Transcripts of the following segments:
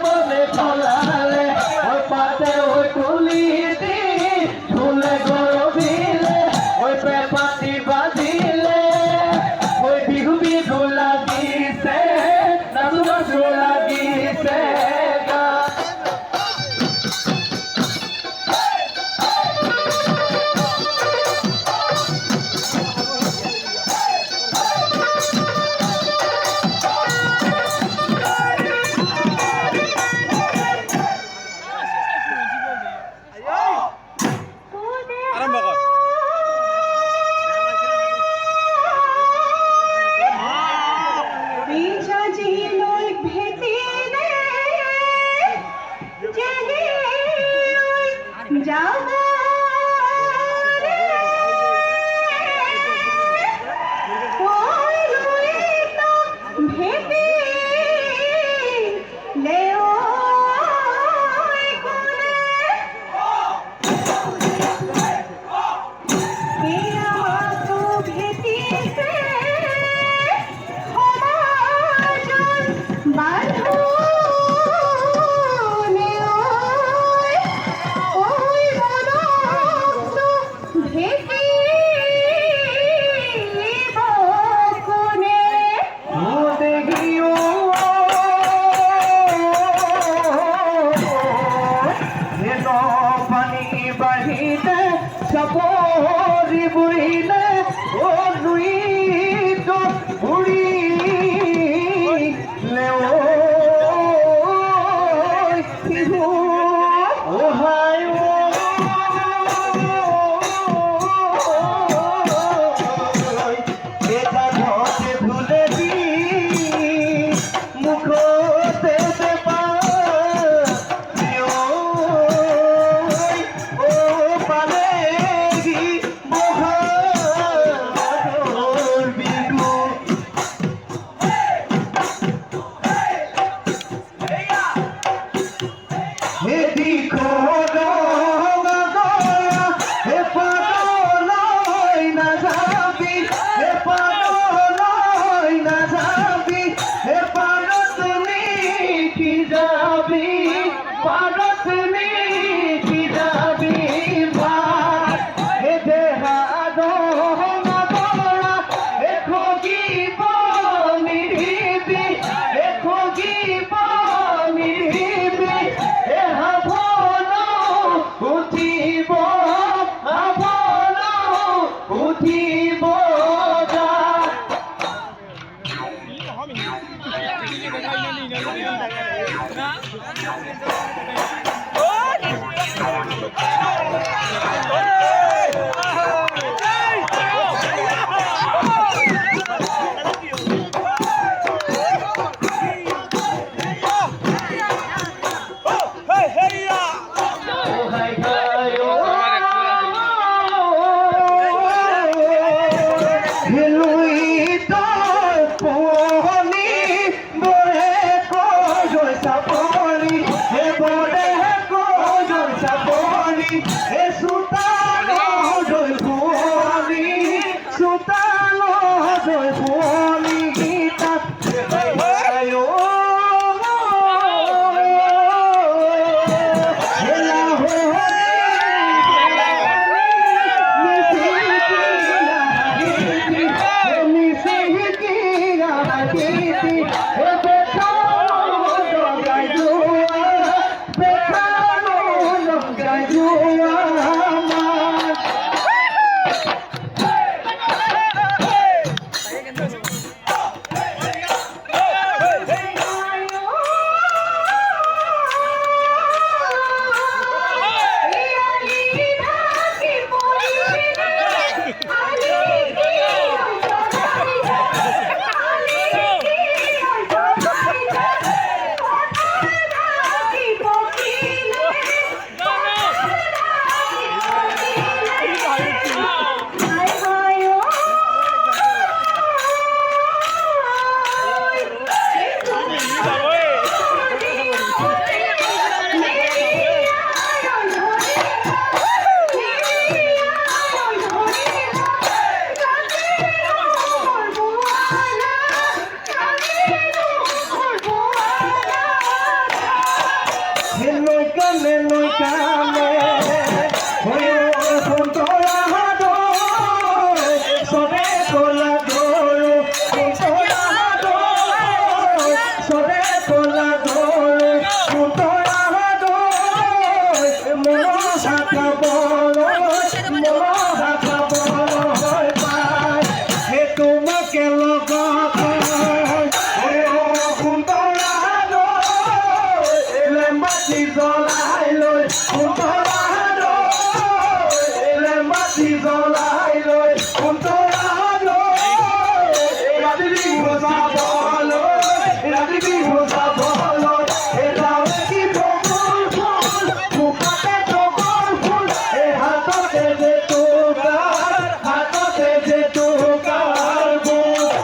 বলে ফলালে ওই পাতে ওই টুলিতে ঝুলে গরবিলে ওই পেপাতি বাজিলে ওই বিহু বিহু লাগিছে নাচু নাচু লাগিছে Sapori buile o nuito buri leo ihu ohayo eta dhose bhule di mukho te pa yo o pale কালে সুন্দৰা চবে কলা গৰু সুন্দৰা চবে কলা গৰু সুন্দৰা মনৰ হাতাবলৈ পায় সেই তোমাকে লগত সুন্দৰা লেম্বাতি জ্বলাই লৈ সুন্দৰা লেম্বাতি জ্বলাই লৈ সুন্দৰা ৰাতি বিহু চাবলৈ ৰাতি বিহু চাবলৈ এটাৱে কি বগল ফুল মুখতে তগৰ ফুল এই হাততে যে টকাৰ বুট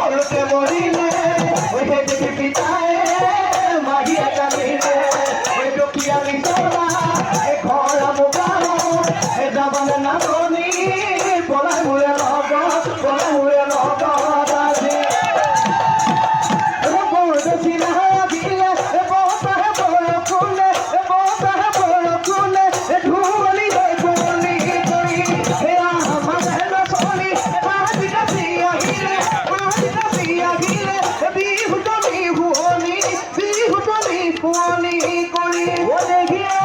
বলতে মরিলে ওই দেখি পিতায় মাহিয়া কামিলে ওই টুকি আমি তোলা এ খরা মুগানো এ জাবান না ধনি পলা মুয়ে লগ দাসি ও বলছি না দিলে এ বতা বড় কুলে এ বতা বড় কুলে এ ঢুলি দই কুলি করি এ আমার না সলি মাঝি কাছিয়া গিলে বিহু তো বিহুনি করি ও দেখিও